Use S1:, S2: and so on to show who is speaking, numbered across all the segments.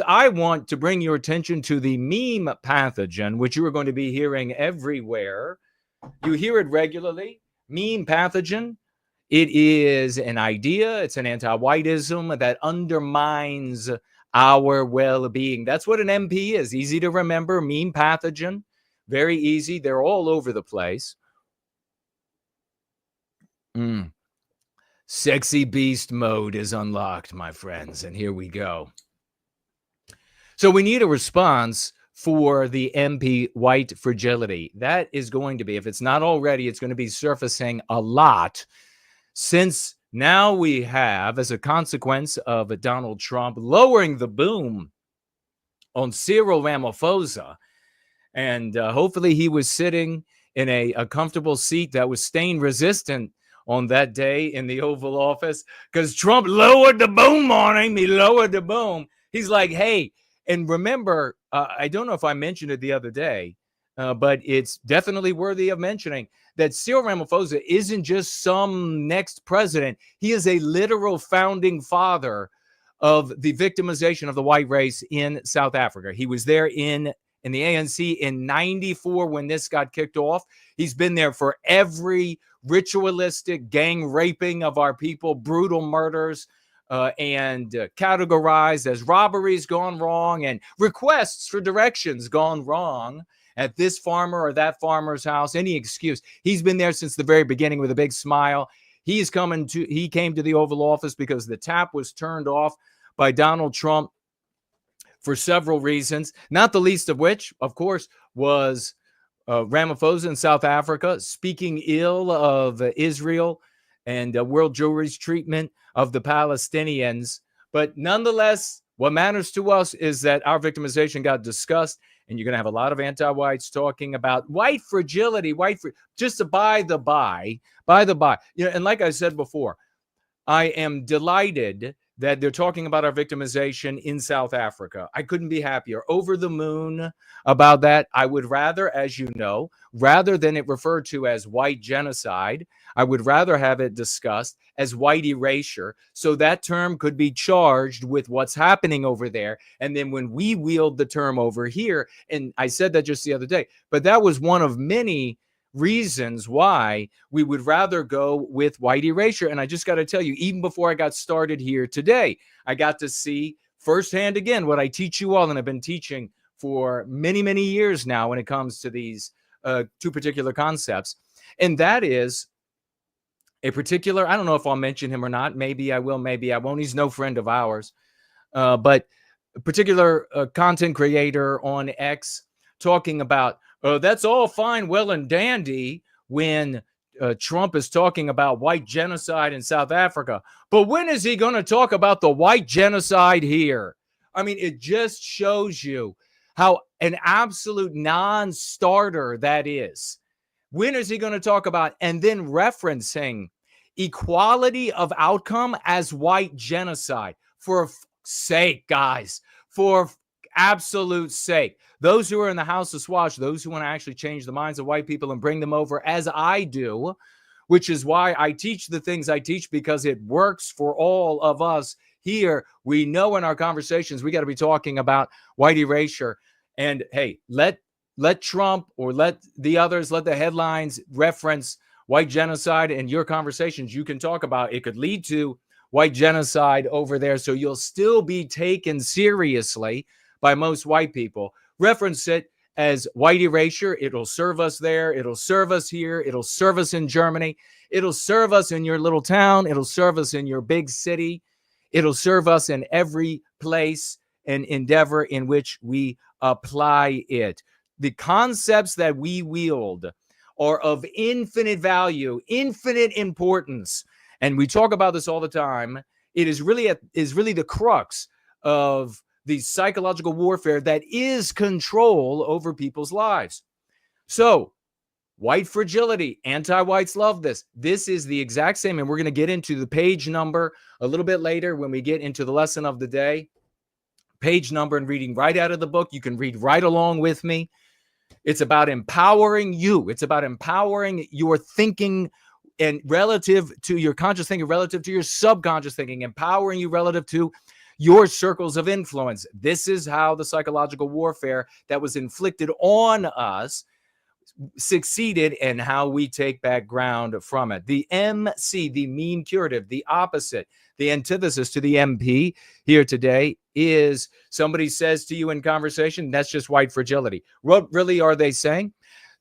S1: I want to bring your attention to the meme pathogen, which you are going to be hearing everywhere. You hear it regularly. Meme pathogen. It is an idea. It's an anti-whiteism that undermines our well-being. That's what an MP is. Easy to remember. Meme pathogen. Very easy. They're all over the place. Sexy beast mode is unlocked, my friends. And here we go. So we need a response for the MP white fragility. That is going to be, if it's not already, it's going to be surfacing a lot, since now we have, as a consequence of Donald Trump lowering the boom on Cyril Ramaphosa, and hopefully he was sitting in a comfortable seat that was stain resistant on that day in the Oval Office, because Trump lowered the boom on him. He lowered the boom. He's like, hey, and remember, I don't know if I mentioned it the other day, but it's definitely worthy of mentioning that Cyril Ramaphosa isn't just some next president. He is a literal founding father of the victimization of the white race in South Africa. He was there in the ANC in 94 when this got kicked off. He's been there for every ritualistic gang raping of our people, brutal murders, and categorized as robberies gone wrong and requests for directions gone wrong at this farmer or that farmer's house, any excuse. He's been there since the very beginning with a big smile. He came to the Oval Office because the tap was turned off by Donald Trump for several reasons, not the least of which, of course, was Ramaphosa in South Africa speaking ill of Israel and World Jewry's treatment of the Palestinians. But nonetheless, what matters to us is that our victimization got discussed, and you're going to have a lot of anti-whites talking about white fragility, just to by the by. You know, and like I said before, I am delighted that they're talking about our victimization in South Africa. I couldn't be happier. Over the moon about that. I would rather, as you know, rather than it referred to as white genocide, I would rather have it discussed as white erasure, so that term could be charged with what's happening over there. And then when we wield the term over here, and I said that just the other day, but that was one of many reasons why we would rather go with white erasure. And I just got to tell you, even before I got started here today, I got to see firsthand again what I teach you all, and I've been teaching for many, many years now when it comes to these two particular concepts. And that is a particular, I don't know if I'll mention him or not. Maybe I will, maybe I won't. He's no friend of ours. But a particular content creator on X talking about, that's all fine, well, and dandy when Trump is talking about white genocide in South Africa. But when is he going to talk about the white genocide here? I mean, it just shows you how an absolute non-starter that is. When is he going to talk about, and then referencing equality of outcome as white genocide? For sake, guys, for absolute sake. Those who are in the House of Swash, those who want to actually change the minds of white people and bring them over, as I do, which is why I teach the things I teach, because it works for all of us here. We know in our conversations we got to be talking about white erasure. And hey, let Trump or let the others, let the headlines reference white genocide in your conversations. You can talk about it could lead to white genocide over there, so you'll still be taken seriously by most white people. Reference it as white erasure. It'll serve us there. It'll serve us here. It'll serve us in Germany. It'll serve us in your little town. It'll serve us in your big city. It'll serve us in every place and endeavor in which we apply it. The concepts that we wield are of infinite value, infinite importance. And we talk about this all the time. It is really the crux of the psychological warfare that is control over people's lives. So, white fragility, anti-whites love this. This is the exact same, and we're going to get into the page number a little bit later when we get into the lesson of the day. Page number and reading right out of the book. You can read right along with me. It's about empowering you. It's about empowering your thinking and relative to your conscious thinking, relative to your subconscious thinking, empowering you relative to your circles of influence. This is how the psychological warfare that was inflicted on us succeeded, and how we take back ground from it. The MC, the mean curative, the opposite, the antithesis to the MP here today is somebody says to you in conversation, that's just white fragility. What really are they saying?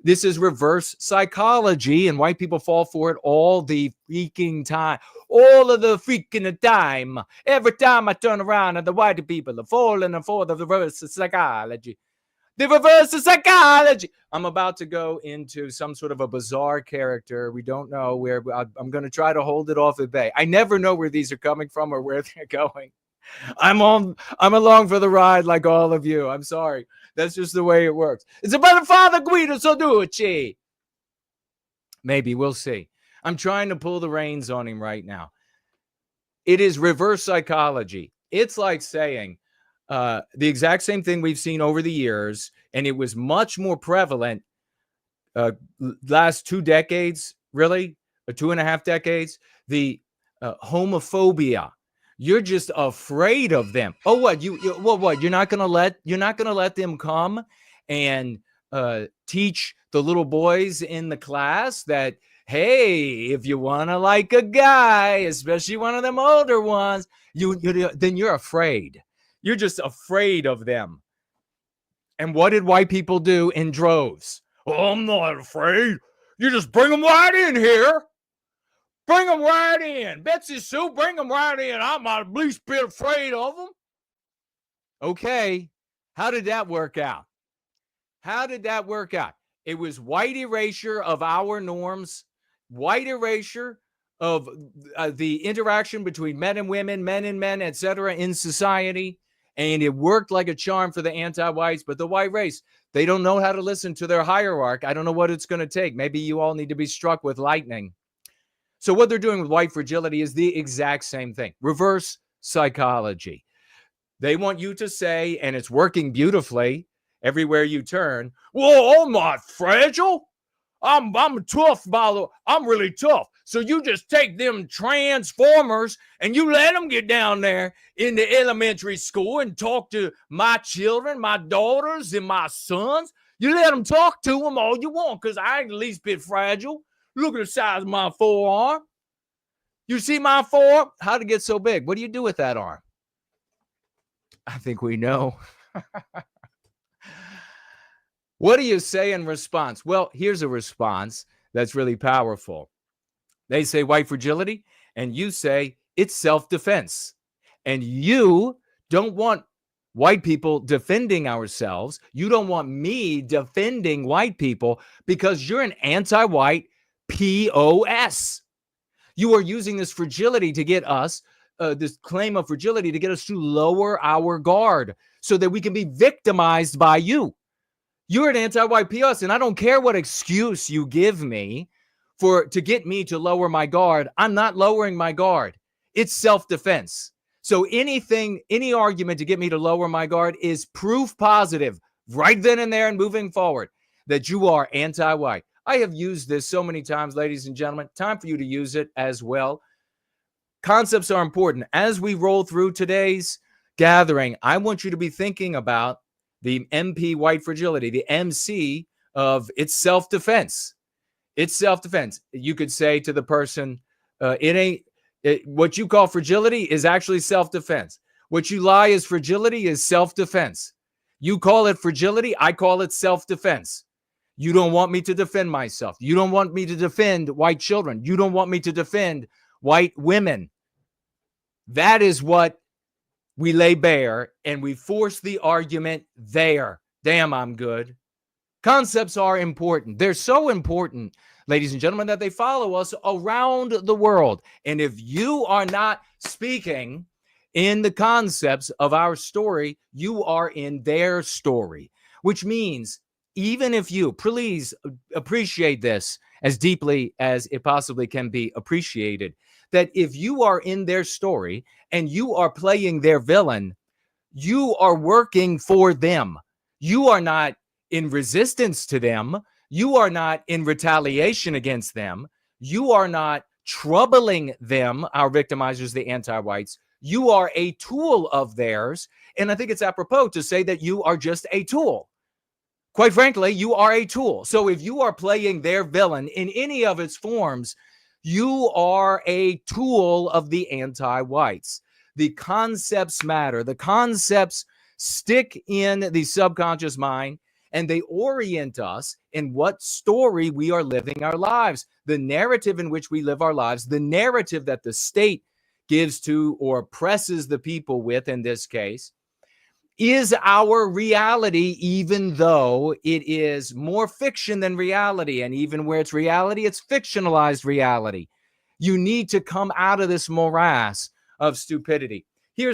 S1: This is reverse psychology, and white people fall for it all the freaking time. All of the freaking time. Every time I turn around, and the white people are falling for the reverse psychology. The reverse of psychology. I'm about to go into some sort of a bizarre character. We don't know where. I'm going to try to hold it off at bay. I never know where these are coming from or where they're going. I'm along for the ride like all of you. I'm sorry. That's just the way it works. It's about the Father Guido Soducci. Maybe. We'll see. I'm trying to pull the reins on him right now. It is reverse psychology. It's like saying, the exact same thing we've seen over the years, and it was much more prevalent last 2 decades, really, or 2.5 decades. The homophobia. You're just afraid of them. Oh, what what? You're not gonna let them come and teach the little boys in the class that, hey, if you want to like a guy, especially one of them older ones, then you're afraid. You're just afraid of them. And what did white people do in droves? Oh, I'm not afraid. You just bring them right in here. Bring them right in. Betsy Sue, bring them right in. I'm not the least bit afraid of them. Okay. How did that work out? It was white erasure of our norms, white erasure of the interaction between men and women, men and men, etc. in society. And it worked like a charm for the anti-whites, but the white race, they don't know how to listen to their hierarchy. I don't know what it's going to take. Maybe you all need to be struck with lightning. So what they're doing with white fragility is the exact same thing. Reverse psychology. They want you to say, and it's working beautifully everywhere you turn, well, I'm not fragile. I'm tough, I'm really tough. So you just take them transformers and you let them get down there in the elementary school and talk to my children, my daughters, and my sons. You let them talk to them all you want, because I ain't the least bit fragile. Look at the size of my forearm. You see my forearm? How'd it get so big? What do you do with that arm? I think we know. What do you say in response? Well, here's a response that's really powerful. They say white fragility, and you say it's self-defense. And you don't want white people defending ourselves. You don't want me defending white people because you're an anti-white POS. You are using this fragility to get us, this claim of fragility to get us to lower our guard so that we can be victimized by you. You're an anti-white POS, and I don't care what excuse you give me to get me to lower my guard. I'm not lowering my guard. It's self-defense. So any argument to get me to lower my guard is proof positive right then and there and moving forward that you are anti-white. I have used this so many times, ladies and gentlemen. Time for you to use it as well. Concepts are important. As we roll through today's gathering, I want you to be thinking about the MP white fragility, the MC of it's self-defense. It's self-defense. You could say to the person, what you call fragility is actually self-defense. What you lie is fragility is self-defense. You call it fragility, I call it self-defense. You don't want me to defend myself. You don't want me to defend white children. You don't want me to defend white women. That is what we lay bare, and we force the argument there. Damn, I'm good. Concepts are important. They're so important, ladies and gentlemen, that they follow us around the world. And if you are not speaking in the concepts of our story, you are in their story, which means even if you, please appreciate this as deeply as it possibly can be appreciated, that if you are in their story and you are playing their villain, you are working for them. You are not in resistance to them. You are not in retaliation against them. You are not troubling them, our victimizers, the anti-whites. You are a tool of theirs. And I think it's apropos to say that you are just a tool. Quite frankly, you are a tool. So if you are playing their villain in any of its forms, you are a tool of the anti-whites. The concepts matter. The concepts stick in the subconscious mind, and they orient us in what story we are living our lives, the narrative in which we live our lives, the narrative that the state gives to or oppresses the people with, in this case, is our reality, even though it is more fiction than reality. And even where it's reality, it's fictionalized reality. You need to come out of this morass of stupidity.